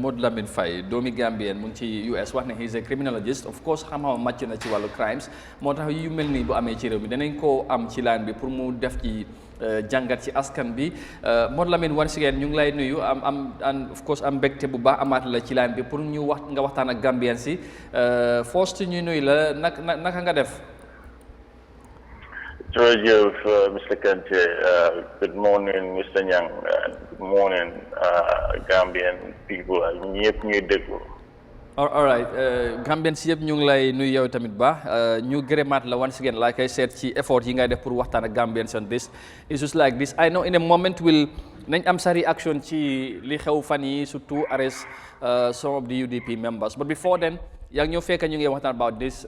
Modou Lamine Faye doomi Gambian mu ngi ci US wax ne he is a criminologist of course xam-xamam màcc na ci wàllu crimes moo tax yu mel nii bu amee ci réew mi danañ koo am ci laan bi pour mu def ci jàngat ci askan bi Modou Lamine once again ñu ngi lay nuyu am of course am mbégte bu baax amaat la ci laan bi pour ñu nga waxtaan ak Gambian si first ñu nuyu la naka nga def. Jërëjëf Mr. Kante, good morning Mr. Nyang, good morning Gambian people ñëpp ñuy déglu. All right Gambian si yëpp ñu ngi lay nuyu yow tamit baax ñu gërëmaat la once again like I said ci effort yi ngay def pour waxtaan ak Gambians on this issues like this. I know in a moment nañ am sa reaction ci li xew fan yi surtout arrest some of the UDP members but before then yaa ngi ñëw fekk ñu ngi waxtaan about this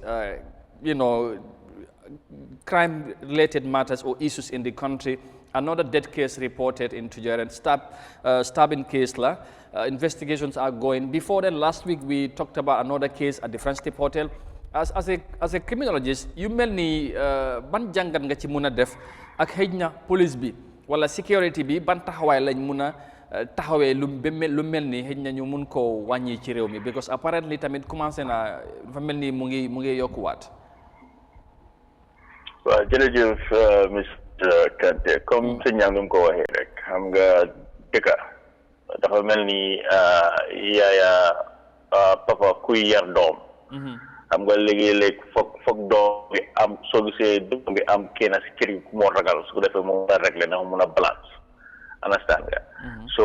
crime related matters or issues in the country. Another death case reported in Tujaran, stabbing case la. Investigations are going. Before then, last week we talked about another case at the Friendship Hotel. As a criminologist, you mel ni ban jàngat nga ci mun a def ak xëj na police bi wala security bi ban taxawaay lañ mun a taxawee lu mel ni xëj na ñu mun koo wàññi ci réew mi because apparently tamit commencé na dafa mel ni mu ngi yokkuwaat. Waaw jërëjëf Mr. Kante comme sëñ Ñang lu mu ko waxee rek xam nga dëkka dafa mel ni yaaya papa kuy yar doom xam nga léegi-léeg foog doom bi am soo gisee doom bi am kenn si kër gi ku moo ragal su ko defee moom la réglé ndax mun a balance understand nga so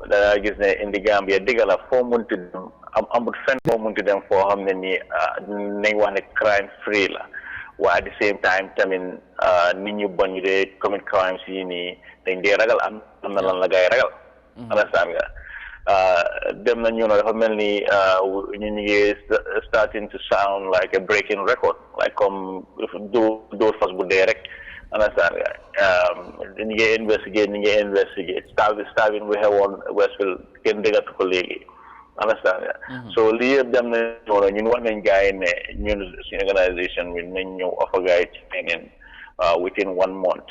dangaa gis ne indi Gambia dëgga la foo munti dem amul fenn foo munti dem foo xam ne nii nañ wax ne crime free la waaye at the same time tamit nit ñu bon ñu dee commit crimes yi nii dañ dee ragal am na lan la gaay ragal understand nga dem na ñu dafa mel ni ñu ngi starting to sound like a breaking record like comme dóor fas bu dee rek understand nga ñu ngi investigate stabbing bu xewoon Westfield kenn déggatu ko léegi understand nga so lii yëpp dem na noonu ñun wax nañ gars yi ne ñun suñu organisation bi nañ ñëw offer gars yi training within 1 month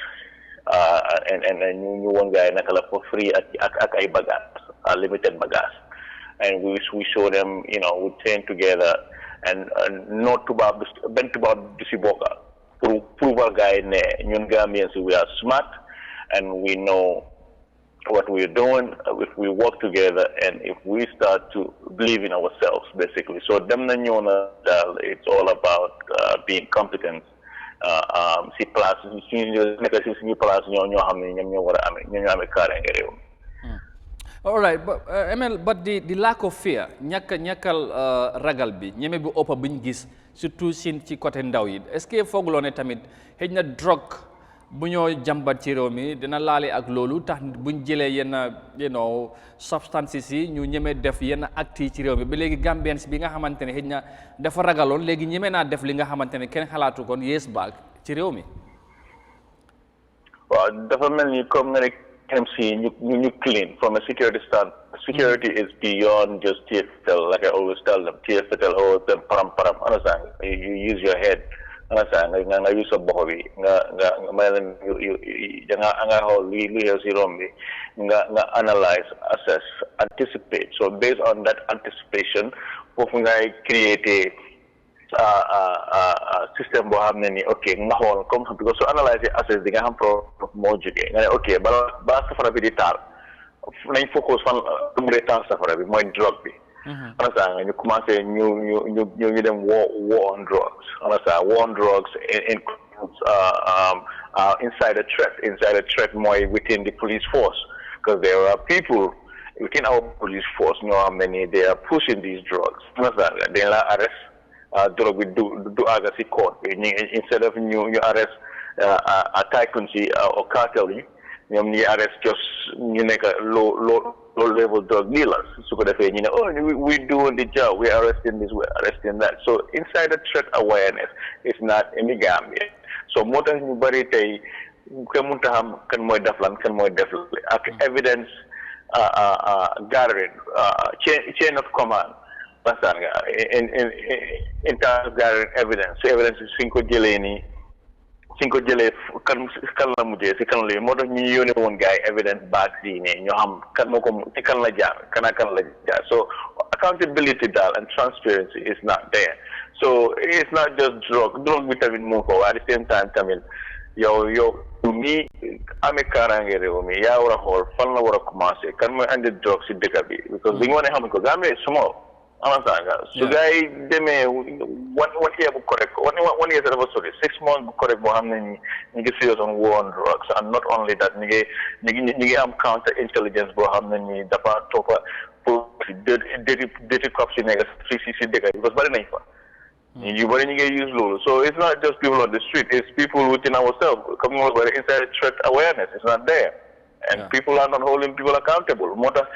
and ñu woon gars yi naka la for free ak ay bagage limited bagage and we show them we train together and not benn tubaab du si bokka pour prouver gars yi ne ñun Gambians we are smart and we know what we're doing if we work together and if we start to believe in ourselves basically so dem na ñëw na daal it's all about being competent si place suñu nekk si suñu place ñoo xam ne ñoom ñoo war a amee ñoo amee kaaraange réew mi. All right but the lack of fear ñàkkal ragal bi ñeme bi ëpp buñ gis surtout ci côté ndaw yi est-ce que fooguloo ne tamit xëy na drogue bu ñoo jàmbat ci réew mi dina laale ak loolu tax buñ jëlee yenn substances yi ñu ñeme def yenn actes yi ci réew mi ba léegi Gambians bi nga xamante ne xëy na dafa ragaloon léegi ñeme naa def li nga xamante ne kenn xalaatu kon yees baag ci réew mi. waaw dafa mel ni comme nga ne MC ñu clean from a security stand. Security is beyond just TFL like I always tell them TFL or them param understand you use your head. nga use sa bopp bi nga may leen nga xool li xew si rom bi nga analyze assess anticipate so based on that anticipation foofu ngay create système boo xam ne ni ok nga xool comme because so analyse assess di nga xam problème moo jógee nga ne ok bala safara bi di taal nañ focus fan lu mu dee taal safara bi mooy drogue bi understand ñu commencé ñu dem war on drugs understand war on drugs includes insider threat mooy within the police force because there are people within our police force ñoo xam ne ni they are pushing these drugs understand dañ la arrest drogue bi du àgga si court bi instead of ñu arrest tycoons yi or cartel yi ñoom ñi arrest just ñu nekk low level drug dealers su ko defee ñu ne oh we doing the job we arresting this we arresting that so insider threat awareness is not in the Gambia so moo tax ñu bari tey kenn mënut a xam kan mooy def lan kan mooy def ak evidence gathering chain of command understand nga in terms of gathering evidence so evidence suñ ko jëlee nii suñ ko jëlee kan la mujjee si kan la moo tax ñu yónnee woon gars yi evidence base yi ne ñoo xam kan moo ko ci kan la jaar kan la jaar so accountability daal and transparency is not there so it's not just drug bi tamit mu ko at the same time tamit yow mi amee kaaraange réew mi yaa war a xool fan la war a commencé kan mooy andi drug si dëkk bi because bi nga wane xam ko Gambia small amasanga su gars yi demee one year bu correct one year dafa sori 6 months bu correct boo xam ne ñu ngi serious on war on drugs and not only that ñu ngi am counter intelligence boo xam ne ni dafa toppa pour dirty cops yi nekk si dëkk bi because bari nañ fa you bari ñu ngi use loolu so it's not just people on the street it's people within ourselves comme nga wax inside threat awareness it's not there and people are not holding people accountable moo tax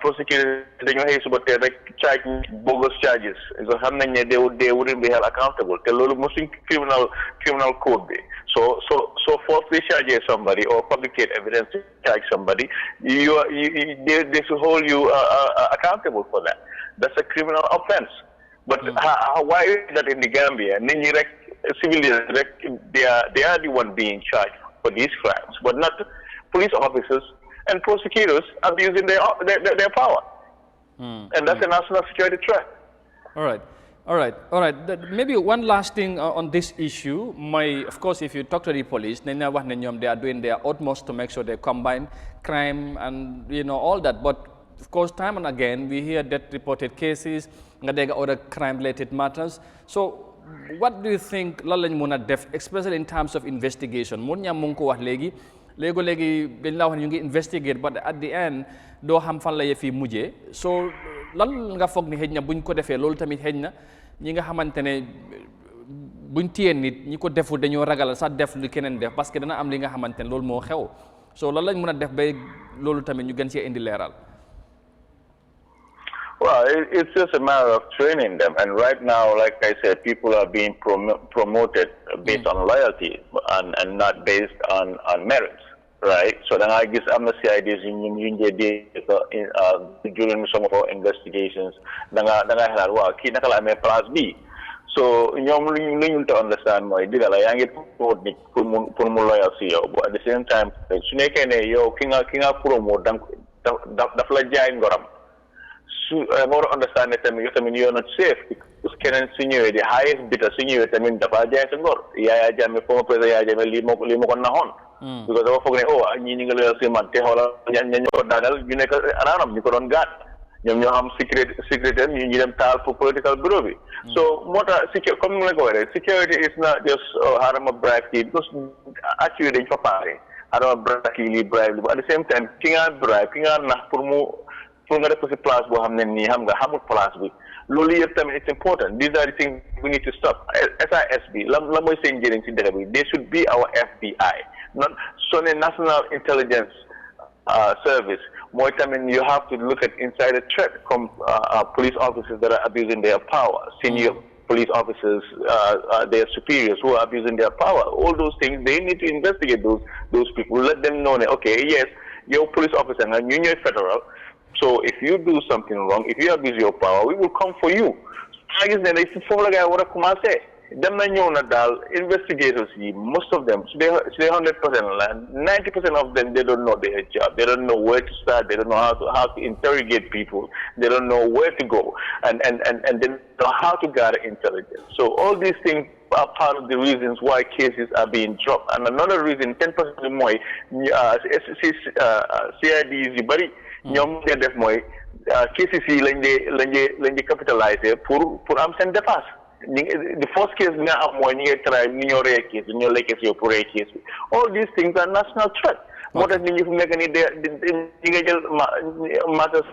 prosecutors dañoo xëy suba teel rek charge bogus charges so xam nañ ne they wouldn't be held accountable te loolu mosuñ criminal code bi so falsely charge somebody or fabricate evidence to charge somebody they should hold you accountable for that that's a criminal offense but why is that in the Gambia nit ñi rek civilians rek they are the one being charged for these crimes but not police officers and prosecutors abusing their power. And that's a national security threat. All right. Maybe one last thing on this issue. Of course, if you talk to the police, they are doing their utmost to make sure they combine crime and all that. But of course, time and again, we hear death reported cases, other crime-related matters. So, what do you think lañ mëna def, especially in terms of investigation? léegi dañ la wax ñu ngi investigate but at the end doo xam fan la yëf yi mujjee so lan nga foog ni xëj na buñ ko defee loolu tamit xëj na ñi nga xamante ne buñ téyee nit ñi ko deful dañoo ragal sax def lu keneen def parce que dana am li nga xamante ne loolu moo xew so lan lañ mën a def ba loolu tamit ñu gën see indi leeral. Well, it's just a matter of training them. And right now, like I said, people are being promoted based on loyalty and not based on merits, right? So then I guess I'm the CIDs during some of our investigations. Then I had class B. So you need to understand my deal. I get promote for more loyalty, but at the same time, kinga promote them the flajain goram. So more understand that you're not safe because Kenan Senior, the highest bidder senior, I mean, the Baja and Gor, Yahya Jammeh, former President Yahya Jammeh, Limo Nahon. Because I was forgetting, meaning a little Simon, Tehola, Yanyo, you make around you on God. You have secret, and you need them for political bureau. So, what security is not just Haram of bribe, because actually they are Haram of bribe, but at the same time, King bribe, King Nahpurmu. It's important. These are the things we need to stop. SISB, they should be our FBI, not so the National Intelligence Service. More time, you have to look at insider threat from police officers that are abusing their power, senior police officers, their superiors who are abusing their power. All those things, they need to investigate those people. Let them know that, okay, yes, you're a police officer and you're federal. So if you do something wrong, if you abuse your power, we will come for you. I guess then if you follow the what I say, them investigators, most of them, they 100% land, 90% of them, they don't know their job. They don't know where to start. They don't know how to interrogate people. They don't know where to go, and they don't know how to gather intelligence. So all these things are part of the reasons why cases are being dropped. And another reason, 10% more, CIDs, bari. ñoom nga def mooy cases yi lañ di capitaliser pour am seen dépasse the first case bi nga am mooy ñi ngay try ni ñoo rey case bi ñoo lay case yow pour rey case bi all these things are national threat moo tax nit ñi fu nekk ni ñi nga jël matters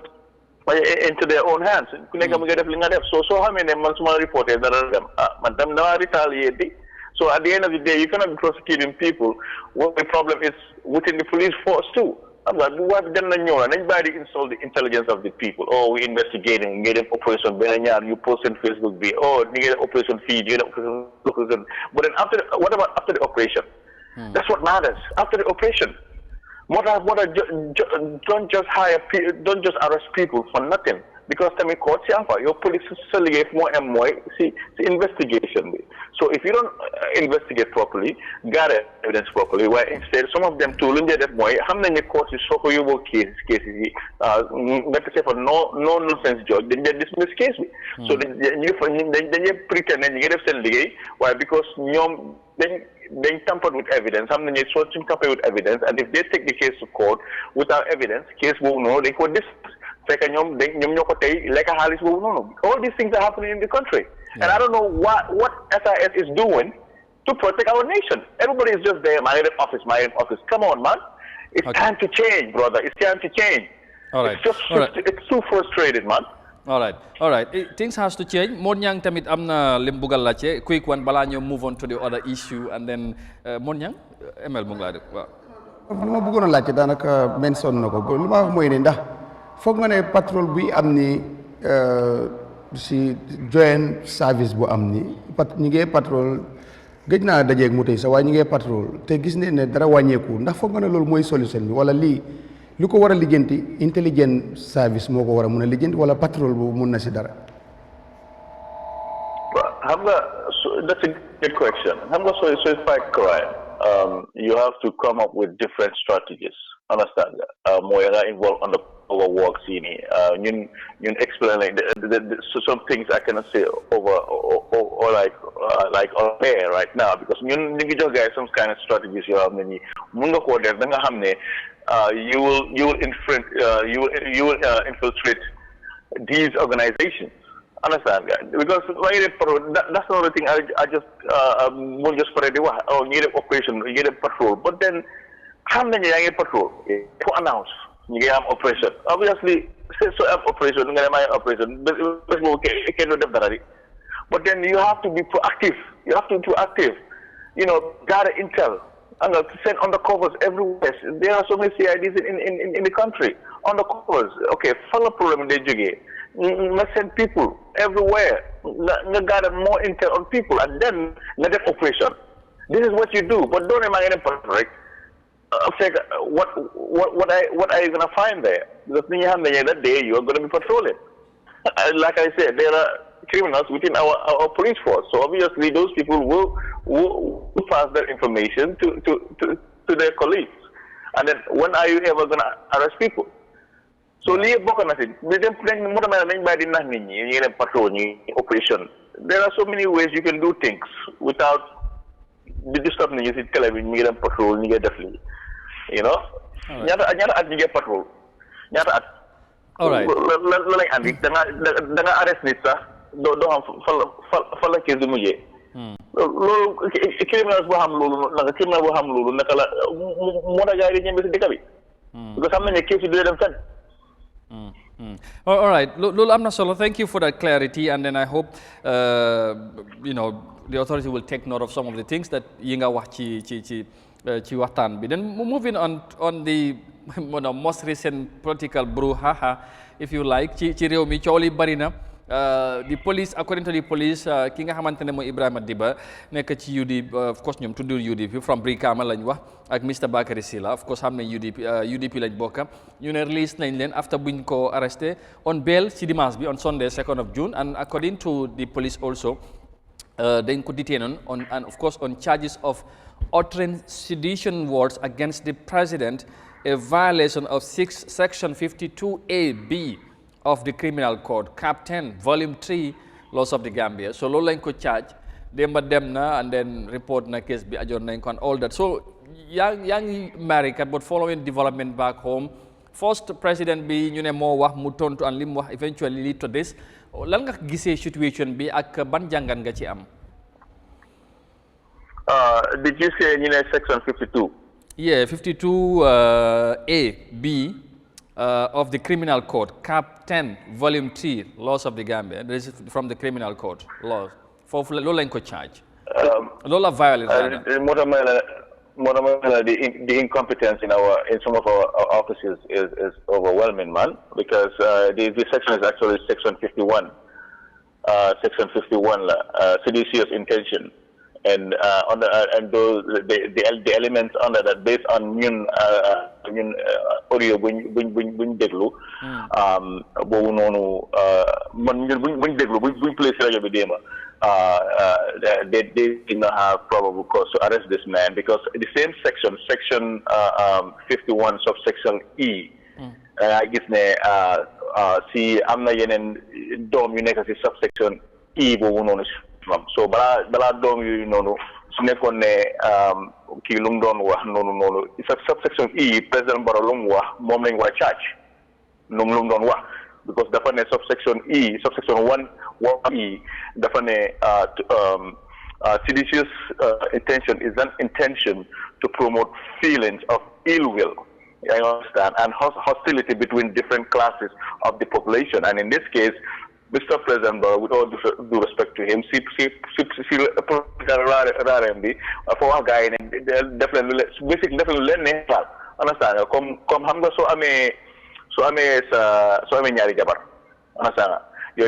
into their own hands ku nekk mu nga def li nga def soo xamee ne man suma reporté dara dem man tam dama retaliate bi so at the end of the day you cannot be prosecuting people when the problem is within the police force too. What then anybody insult the intelligence of the people? Oh, we're investigating, getting operation Benyar, you post on Facebook be you get operation feed, you get operation. But then what about after the operation? That's what matters. After the operation. Don't just arrest people for nothing. because tamit court si am fa your police sa liggéey moo am mooy si investigation bi so if you don't investigate properly gather evidence properly why instead some of them too lu ñu dee def mooy xam nañ ne court si soo ko yóbboo case yi nga tase fa no nonsense judge dañ dee dismiss case bi so dañuy pretend ne ñu ngi def seen liggéey waaye because ñoom dañ tampered with evidence xam nañ ne soo suñ tampered with evidence and if they take the case to court without evidence case boobu noonu dañ ko dismiss fekk ñoom ñoo ko tey lekk xaalis boobu noonu all these things are happening in the country and I don't know what SIS is doing to protect our nation. Everybody is just there, my office. Come on, man. It's time to change, brother. It's time to change. All right. It's too frustrated, man. All right. Things has to change. Mon Yang tamit amna lim bugal lache. Quick one bala ñu move on to the other issue and then Mon Yang ML mu ngi laa def waaw. Lu ma bëggoon a laajte daanaka mention na ko lu ma wax mooy ne ndax foog nga ne patrol bi am ni si joint service bu am ni ñu ngi patrol gëj naa dajeeg mu tey sax waaye ñu ngi patrol te gis ne dara wàññeeku ndax foog nga ne loolu mooy solution bi wala lii lu ko war a lijjanti intelligent service moo ko war a mun a lijjanti wala patrol bu mun na si dara. Xam nga that's a good question. Xam nga so it's fight crime. You have to come up with different strategies. Understand that? Mooy nga involve on the over work scene. You explain like so some things I cannot say over or like on air right now because you ngi jox guys some kind of strategies you have many mun nga ko def da nga xam ne you will infiltrate these organizations. Understand guys? Because that's another thing I just won't just spread the word. Oh, you need an operation, you need a patrol, but then how many you get patrol to announce? You get an operation. Obviously, so operation, you get my operation. But it can do that. But then you have to be proactive. You have to be proactive. You know, gather intel and send undercovers everywhere. There are so many CIDs in the country. Undercovers. Okay, follow problem in the JG. Let's send people everywhere. Let's gather more intel on people and then let them operation. This is what you do. But don't imagine it, what are you gonna find there? Because that day you are gonna be patrolling. Like I said, there are criminals within our police force. So obviously those people will pass their information to their colleagues. And then when are you ever gonna arrest people? So operation. There are so many ways you can do things without disturbing the patrol. You know? Patrol. All right. All right, Lul Amnasolo, thank you for that clarity, and then I hope you know the authority will take note of some of the things that Yinga Chi Watan. Then moving on the most recent political brouhaha, if you like, Chi Reomi Choli Barina. The police, according to the police, ki nga xamantene mo Ebrima Dibba nek ci UDP, of course ñom tuddu UDP from Brikama lañ wax ak Mr Bakary Silla, of course xam nañ UDP lañ bokk ñu ne release nañ leen after buñ ko arresté on bail ci dimanche bi on Sunday 2nd of June, and according to the police also dañ ko detain on and of course on charges of uttering sedition words against the president, a violation of section 52A(b) of the Criminal Code, Cap 10, Volume 3, Laws of the Gambia. So loolu lañ ko charge demba dem na and then report na case bi ajoon nañ ko and all that. So yaa ngi marry kat but following development back home, first president bi ñu ne moo wax mu tontu and li mu wax eventually lead to this. Lan nga gisee situation bi ak ban jàngat nga ci am? Did you say ñu ne section 52? Yeah, 52A(b) of the Criminal Code, Cap 10, Volume 3, Laws of the Gambia. This is from the Criminal Code, laws. For Lola charge. Lola violence. The incompetence in some of our offices is overwhelming, man. Because the section is actually section 51. Section 51, seditious intention. and and those the elements under that based on ñun audio buñ déglu boobu noonu man ñun buñ déglu buñ play si rajo bi déema they did not have probable cause to arrest this man because the same section 51 subsection E I gis ne si am na yeneen doom yu nekk si subsection E boobu noonu so balaa doom yooyu noonu su nekkoon ne kii lu mu doon wax noonu subsection E président Barrow lu mu wax moom lañ war a charge lu mu doon wax because dafa ne subsection E subsection 1E dafa ne seditious intention is an intention to promote feelings of ill will. I understand, and hostility between different classes of the population. And in this case, Mr. President Barrow, with all due respect to him, for a guy, definitely understand. Come hamga so ame nyari jabar. Understand? Yo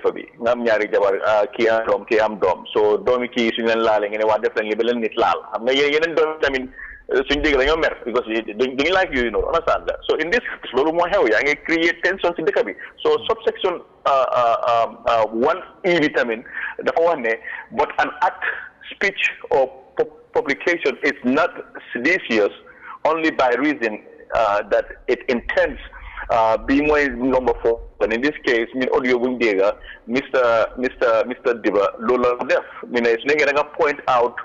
fa bi ngam ñaari jabar ki am dom so domi ki suñu len laale ngene wa def lañ belen nit laal xam nga yeneen doom tamit suñu dégg dañoo mer because duñu like you know understand that so in this case loolu moo xew yaa ngi create tension ci dëkk bi so subsection 1E bi tamit dafa wax ne but an act speech or publication is not seditious only by reason that it intends being number 4 and in this case min audio buñ dégga Mr. Dibba loolu la def mi ne su nekkee da nga point out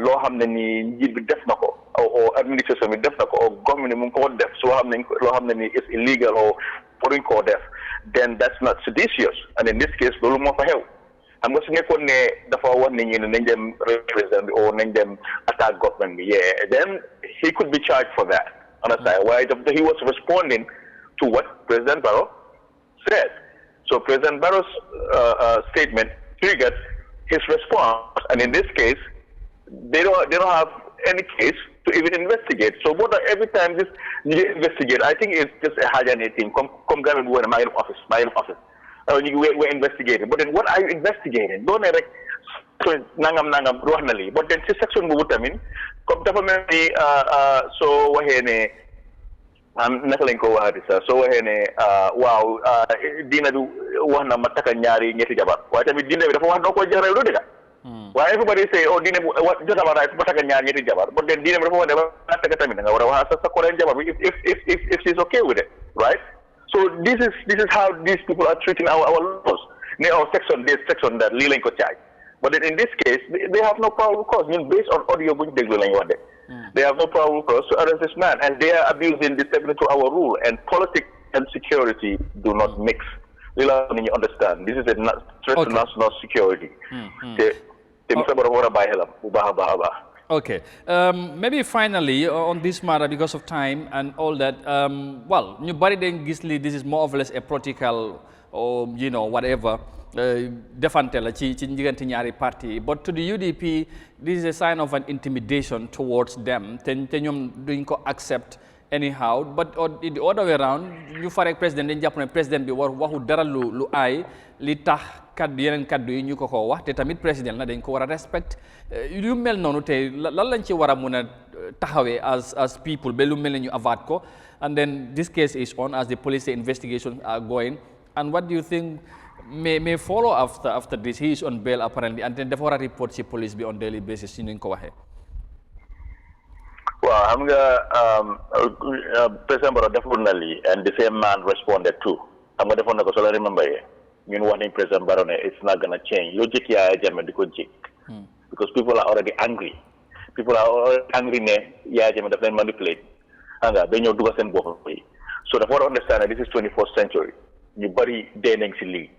loo xam ne ni njiit bi def na ko or administration bi def na ko or government mu ngi ko def loo xam ne ni is illegal or waruñ koo def then that's not seditious and in this case loolu moo fa xew xam nga su nekkoon ne dafa wax nit ñi ne nañ dem represent bi or nañ dem attack government bi then he could be charged for that understand why he was responding to what President Barrow said. So President Barrow's statement triggered his response, and in this case, they don't have any case to even investigate. So every time you investigate, I think it's just a hajane thing. Come Gambia, we're in my office. We're investigating. But then what are you investigating? Don't like nangam rohnali. But then this section mubutamin, come definitely so wahene. Naka lañ ko waxati sax soo waxee ne waaw diina du wax na ma taka ñaari ñetti jabar waaye tamit diina bi dafa wax doo ko jaral lu dëgg waaye everybody say oh diina bu jotama raay ma taka ñaari ñetti jabar but then diina bi dafa wax ne ba taka tamit nga war a wax sa koreen jabar bi if she's okay with it right so this is how these people are treating our laws ne section this section that lii lañ ko charge but then in this case they have no probable cause ñun based on audio buñ déglu lañ wax de they have no probable cause to arrest this man, and they are abusing the step into our rule. And politics and security do not mix. You understand? This is a threat to national security. Okay. Maybe finally on this matter, because of time and all that. Well, nobody then gisli. This is more or less a practical, or whatever. Defante la ci njigante ñaari parti but to the UDP this is a sign of an intimidation towards them te ñoom duñ ko accept anyhow but the other way around ñu farek président dañ jàpp ne président bi war waxu dara lu aay li tax yeneen kaddu yi ñu ko wax te tamit président la dañ ko war a respect yu mel noonu te lan lañ ci war a mun a taxawee as people ba lu mel ne ñu avaat ko and then this case is on as the police investigations are going and what do you think may follow after this? He is on bail apparently, and then therefore report to police be on daily basis. You know, well, I'm President Barrow definitely, and the same man responded too. I'm going to definitely remember. You know, warning President Barrow, it's not going to change. Logic, Yahya Jammeh, because people are already angry. People are already angry. Yahya Jammeh definitely manipulate. And then you do a same way. So the to understand that this is 21st century. You bury deneng sili.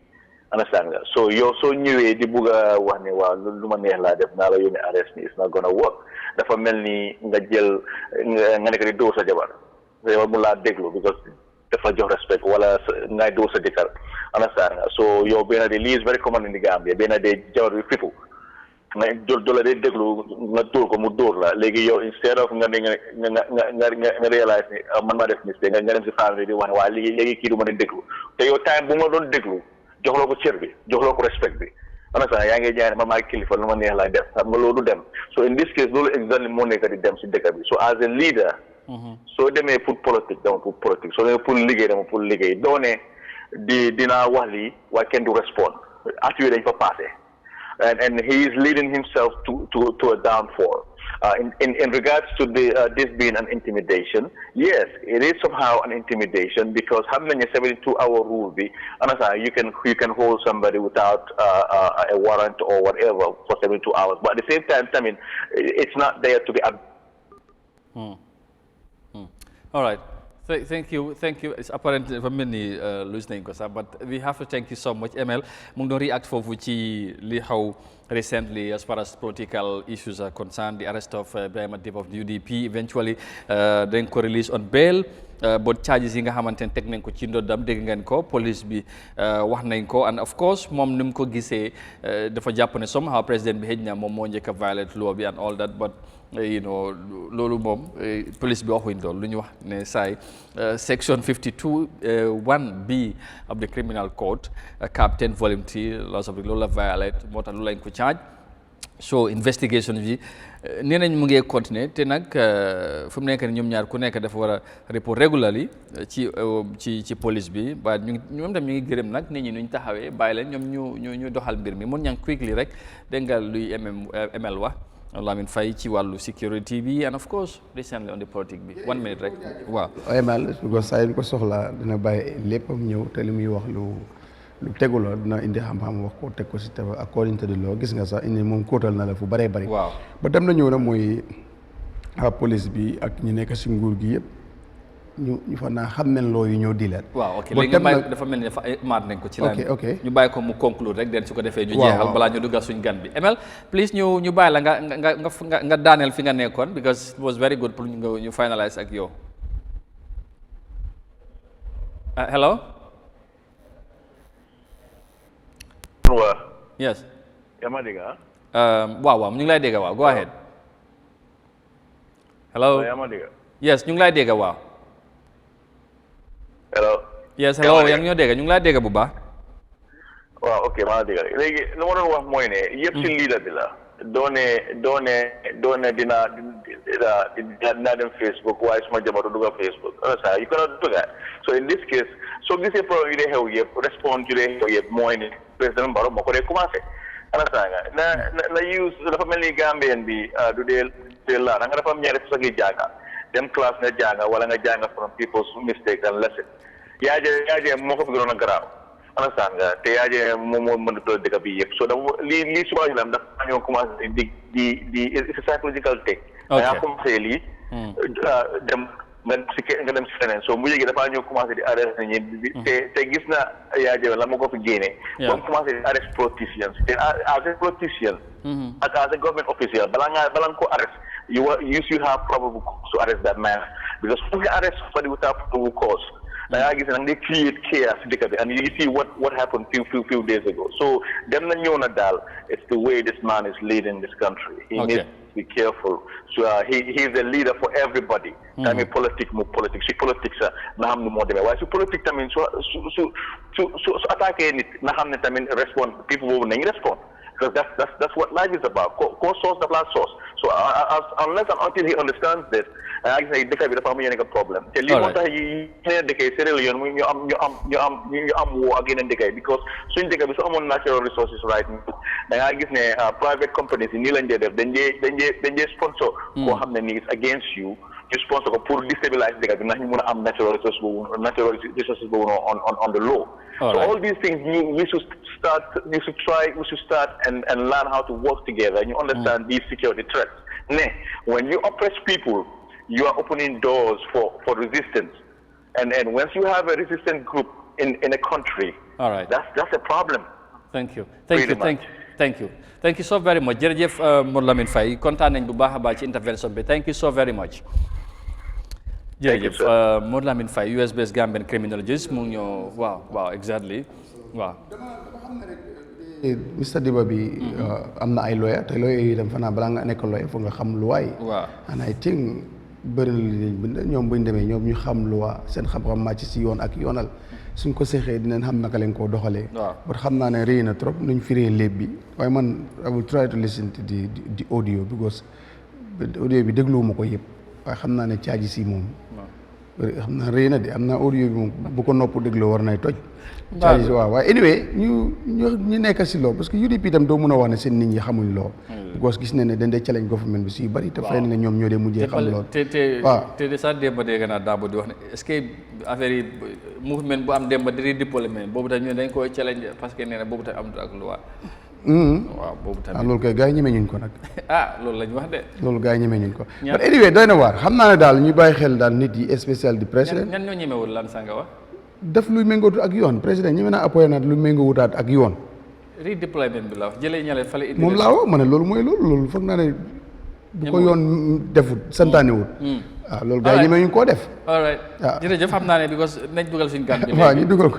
Understand that? So you also knew the buga wane wa luma neex la def na la yone arrest me it's not gonna work dafa melni nga jël nga nek di do sa jabar yow mu la déglu because dafa jox respect wala ngay do sa jëkkër understand that? So yow bena de li is very common in the Gambia bena de jabar bi fifu nga jël do la de déglu nga dóor ko mu dóor la léegi yow instead of nga realize ni man ma def mistake nga dem ci famille di wax wa léegi kii du ma leen déglu te yow time bu ma doon déglu joxloo ko cër bi joxloo ko respect bi understand yaa ngi jaay ne ma maa kilifa lu ma neex laa def xam nga loolu dem so in this case loolu exactly moo nekk di dem si dëkk bi so as a leader soo demee pour politique dama pour politique soo demee pour liggéey dama pour liggéey doone dinaa wax lii waaye kenn du respond at yooyu dañ fa passé and he is leading himself to a downfall. In regards to this being an intimidation, yes, it is somehow an intimidation because having a 72-hour rule, you can hold somebody without a warrant or whatever for 72 hours. But at the same time, I mean, it's not there to be. All right. Thank you. It's apparent for many listening, but we have to thank you so much. ML, mu ngi react for ci li xaw recently as far as political issues are concerned, the arrest of Ebrima Dibba of the UDP, eventually dañ ko release on bail, but charges yi nga xamante ne teg nañ ko ci ndoddam dégg ngeen ko police bi wax nañ ko, and of course moom ni mu ko gisee dafa jàpp ne somehow président bi xëj na moom moo njëkk a violate law bi and all that, but you know loolu moom police bi waxuñ loolu lu ñu wax ne saay section 52 1B of the criminal code cap 10 volume 3 laws of the loolu la violate moo tax lu lañ ko charge. So investigation bi nee nañ mu ngi continuer te nag fu mu nekk ni ñoom ñaar ku nekk dafa war a report regularly ci police bi ba ñoom tam ñu ngi gërëm nag nit ñi nuñ taxawee bàyyi leen ñoom ñu doxal mbir mi mun ñang quickly rek dégg nga luy ML wax Lamin Faye ci wàllu security bi and of course recently on the politique bi 1 minute rek waaw. ML because saa yu ko soxla dina bàyyi léppam ñëw te li muy wax lu teguloo dina indi xam-xam wax ko teg ko si taw according to the law gis nga sax indi moom kóotal na la fu bëree bëri. waaw ba dem na ñëw na mooy police bi ak ñu nekk si nguur gi yëpp ñu fa naa xam nañ loo yu ñëw di leen. waaw ok léegi dafa mel ni dafa maat nañ ko ci lan. ok ñu bàyyi ko mu conclure rek den su ko defee. ñu jeexal balaa ñu duggal suñ gan bi. ML please ñu bàyyi la nga daaneel fi nga nekkoon because it was very good pour ñu finalize ak yow. Hello. Yes. Yamadiga. Wow, ñu ngi lay dégg waaw. Go ahead. Hello. Yamadiga. Yes, ñu ngi lay dégg waaw. Hello. Yes, hello. Yaa ngi ñoo dégg ñu ngi lay dégg bu baax. waaw ok maa ngi dégg léegi lu ma doon wax mooy ne yëpp si leader bi la. doone dina dem Facebook waaye suma jabaru dugga Facebook ça you cannot do that so in this case soo gisee problème yu dee xew yëpp response yu dee xew yëpp mooy ne président Barrow moo ko dee commencé understand nga na use dafa mel ni Gambian bi du dee laa nga dafa am ñaari façon yi jànga dem classe nga jànga wala nga jànga from people's mistakes and lesson yaajee moo ko fi gënoon a garaaw understand nga te yaajee moom moo mën a toll dëkk bi yëpp so dafa lii suba si lam dafa ñoo commencé di it's a psychological thing da ngaa commencé lii dem nga dem si feneen so mu yéegi dafa ñoo commencé di arrest ñi te gis na yaajee la ma ko fi génnee ba mu commencé di arrest politicians te as a politician ak as a government official bala nga ko arrest you should have probable cause to arrest that man because when you arrest somebody without probable cause they create chaos and you see what happened few days ago. So them it's the way this man is leading this country. He needs to be careful. So he's a leader for everybody. I mean politics. Si politics na ham mo deme. Why so politics I mean so attack it na ham ne tamin respond people will not respond. Because that's what life is about. Co-source the last source. So unless and until he understands this, I say there will be a problem. Tell you what you am war again in the guy because soon there will be some natural resources right now. I guess private companies in New Zealand then they sponsor who have the needs against you. You sponsor for destabilize the guy. Now natural resources going on the law. So all these things we should start and learn how to work together and you understand these security threats. When you oppress people, you are opening doors for resistance. And once you have a resistant group in a country, that's a problem. Thank you so very much. Jërëjëf Lamin Faye kontaan nañ bu baax a baax ci intervention bi. Thank you so very much. Jërëjëf Lamin Faye US based Gambian criminologist mu ngi ñoo waaw exactly waaw. Mr. Dibba bi am na ay lawyer te lawyer yi dem fanaa balaa nga nekk lawyer foog nga xam luwaay. waaw and I think bëri na li bind ñoom buñ demee ñoom ñu xam luwa seen xam-xam màcc si yoon ak yoonal suñ ko seexee dinañ xam naka leen koo doxalee. waaw but xam naa ne rëy na trop nuñ firee léeb bi waaye man I will try to listen to the audio because audio bi dégluwuma ko yëpp waaye xam naa ne caaji si moom. xam naa rëy na de am naa audio bi moom bu ko nopp dégloo war nay toj. caaji si waaw waaye anyway ñu nekk si loo parce que UDP itam doo mën a wax ne seen nit ñi xamuñ loo. because gis nañ ne dañ dee challenge government bi si bari te fay na ne ñoom ñoo dee mujjee xam lool. te sax démb dégg naa Dabo di wax ne est-ce que affaire yi mouvement bu am démb di redeployment boobu tam ñu dañ koy challenge parce que nee na boobu tam amul ak loi. waaw boobu tamit loolu kay gars yi ñeme ñuñ ko nag. loolu la ñu wax de. loolu gars yi ñeme ñuñ ko. but anyway doy na waar xam naa ne daal ñu bàyyi xel daal nit yi spécial di président. ñan ñoo ñemewul lan sanga wax. def luy méngootu ak yoon président ñeme naa appoyé naat lu méngoowutaat ak yoon. redeployment bi la wax jëlee ñale fale indi moom laa wax ma ne loolu mooy loolu foog naa ne bu ko yoon defut santaane wut waaw loolu gars yi ñeme ñu koo def. all right jërëjëf xam naa ne because nañ dugal suñu gan bi waaw ñu dugal ko